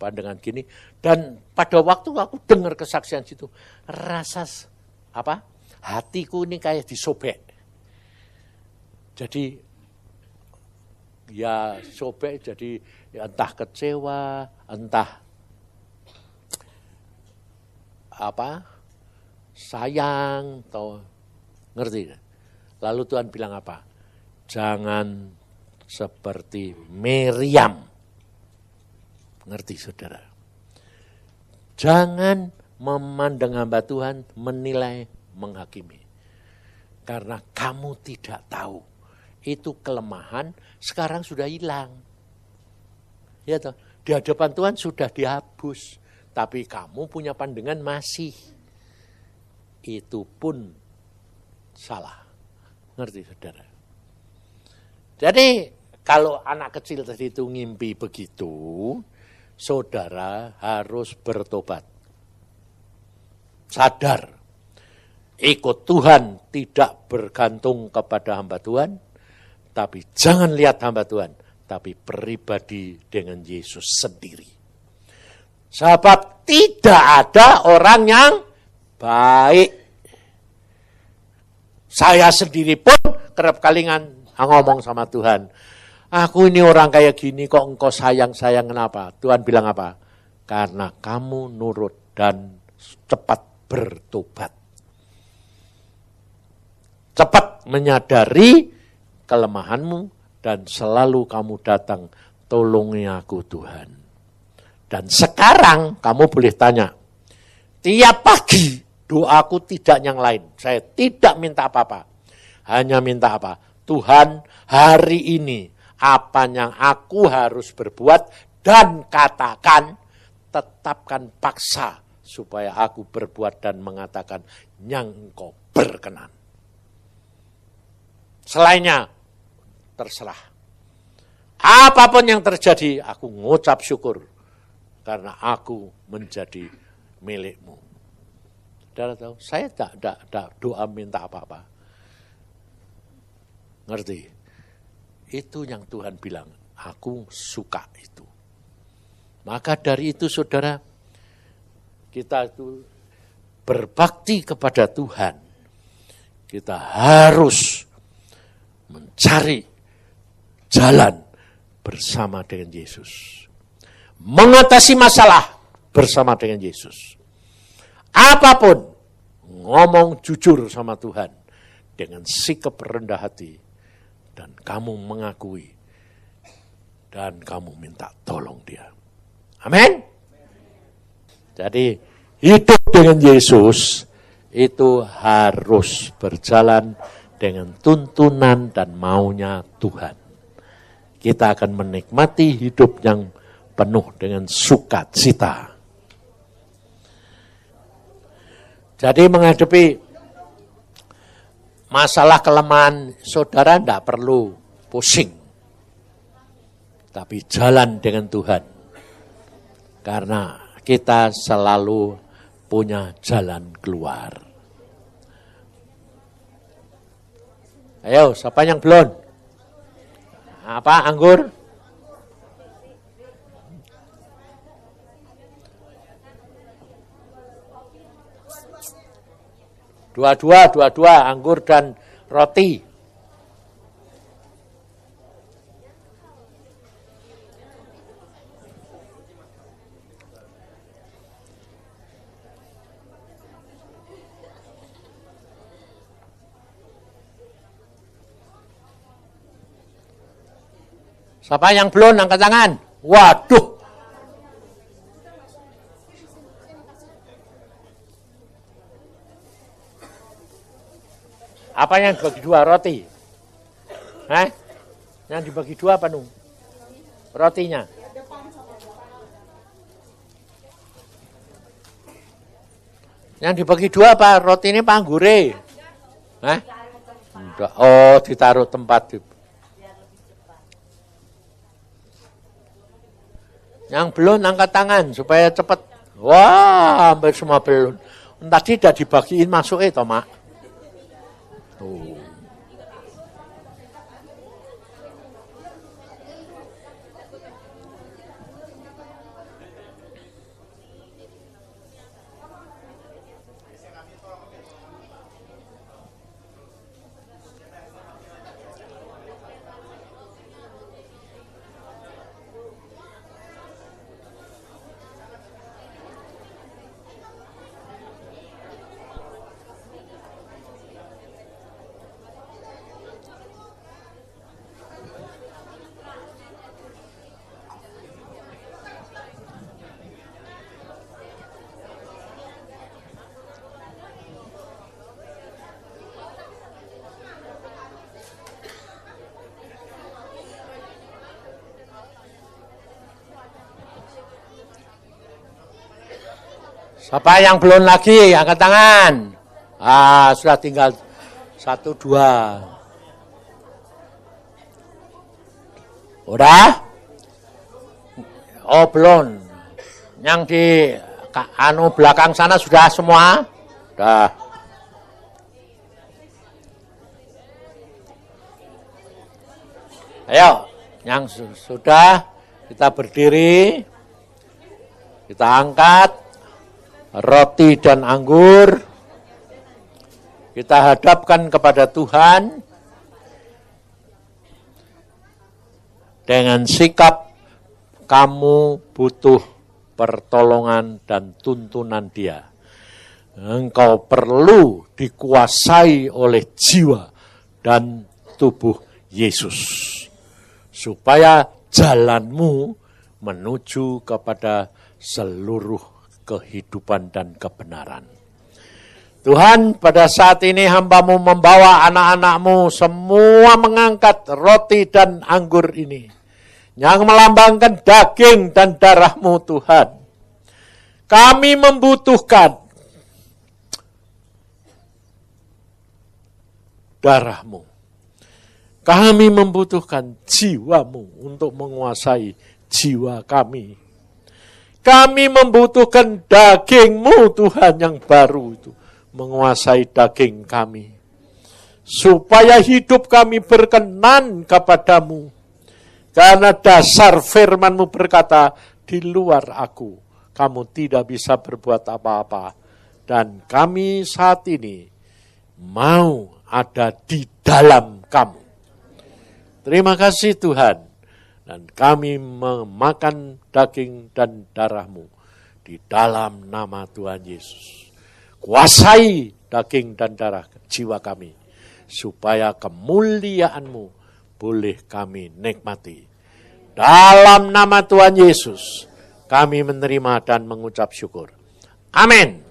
pandangan gini. Dan pada waktu aku dengar kesaksian situ, rasa apa? Hatiku ini kayak disobek. Jadi ya sobek, jadi ya entah kecewa, entah apa, sayang, atau ngerti. Lalu Tuhan bilang apa? Jangan seperti Miriam. Ngerti saudara? Jangan memandang hamba Tuhan, menilai, menghakimi. Karena kamu tidak tahu. Itu kelemahan, sekarang sudah hilang. Ya toh? Di hadapan Tuhan sudah dihapus. Tapi kamu punya pandangan masih. Itu pun salah. Ngerti saudara? Jadi kalau anak kecil tadi itu ngimpi begitu, saudara harus bertobat. Sadar. Ikut Tuhan, tidak bergantung kepada hamba Tuhan. Tapi jangan lihat hamba Tuhan, tapi pribadi dengan Yesus sendiri. Sebab tidak ada orang yang baik. Saya sendiri pun kerap kali ngomong sama Tuhan. Aku ini orang kayak gini kok engkau sayang-sayang kenapa? Tuhan bilang apa? Karena kamu nurut dan cepat bertobat. Cepat menyadari kelemahanmu dan selalu kamu datang, tolongi aku Tuhan. Dan sekarang kamu boleh tanya, tiap pagi doaku tidak yang lain. Saya tidak minta apa-apa. Hanya minta apa? Tuhan, hari ini apa yang aku harus berbuat dan katakan, tetapkan paksa supaya aku berbuat dan mengatakan yang engkau berkenan. Selainnya, terserah. Apapun yang terjadi, aku ngucap syukur. Karena aku menjadi milikmu. Saudara tahu, saya tidak doa minta apa-apa. Ngerti? Itu yang Tuhan bilang, aku suka itu. Maka dari itu saudara, kita itu berbakti kepada Tuhan. Kita harus mencari jalan bersama dengan Yesus. Mengatasi masalah bersama dengan Yesus. Apapun, ngomong jujur sama Tuhan dengan sikap rendah hati dan kamu mengakui dan kamu minta tolong dia. Amin. Jadi hidup dengan Yesus itu harus berjalan dengan tuntunan dan maunya Tuhan. Kita akan menikmati hidup yang penuh dengan sukacita. Jadi menghadapi masalah kelemahan saudara tidak perlu pusing. Tapi jalan dengan Tuhan. Karena kita selalu punya jalan keluar. Ayo, siapa yang belum? Apa, anggur? Dua-dua, anggur dan roti. Siapa yang belum angkat tangan? Waduh. Apa yang dibagi dua? Roti? Hah? Yang dibagi dua apa, Nung? Rotinya? Yang dibagi dua apa? Roti ini apa anggure? Hah? Enggak. Oh, ditaruh tempat. Yang belum angkat tangan supaya cepat Wah, hampir semua belum. Tadi tidak dibagiin masuk toh, Mak. Tuh. Siapa yang belum lagi? Angkat tangan. Sudah tinggal 1, 2. Udah? Oh, belum. Yang di belakang sana sudah semua? Sudah. Ayo, yang sudah kita berdiri. Kita angkat roti dan anggur, kita hadapkan kepada Tuhan dengan sikap kamu butuh pertolongan dan tuntunan Dia. Engkau perlu dikuasai oleh jiwa dan tubuh Yesus, supaya jalanmu menuju kepada seluruh kehidupan dan kebenaran. Tuhan, pada saat ini hamba-Mu membawa anak-anak-Mu semua mengangkat roti dan anggur ini, yang melambangkan daging dan darah-Mu Tuhan. Kami membutuhkan darah-Mu. Kami membutuhkan jiwa-Mu untuk menguasai jiwa kami. Kami membutuhkan daging-Mu Tuhan yang baru itu, menguasai daging kami. Supaya hidup kami berkenan kepada-Mu. Karena dasar firman-Mu berkata, di luar aku, kamu tidak bisa berbuat apa-apa. Dan kami saat ini mau ada di dalam kamu. Terima kasih Tuhan. Dan kami memakan daging dan darah-Mu di dalam nama Tuhan Yesus. Kuasai daging dan darah jiwa kami, supaya kemuliaan-Mu boleh kami nikmati. Dalam nama Tuhan Yesus, kami menerima dan mengucap syukur. Amin.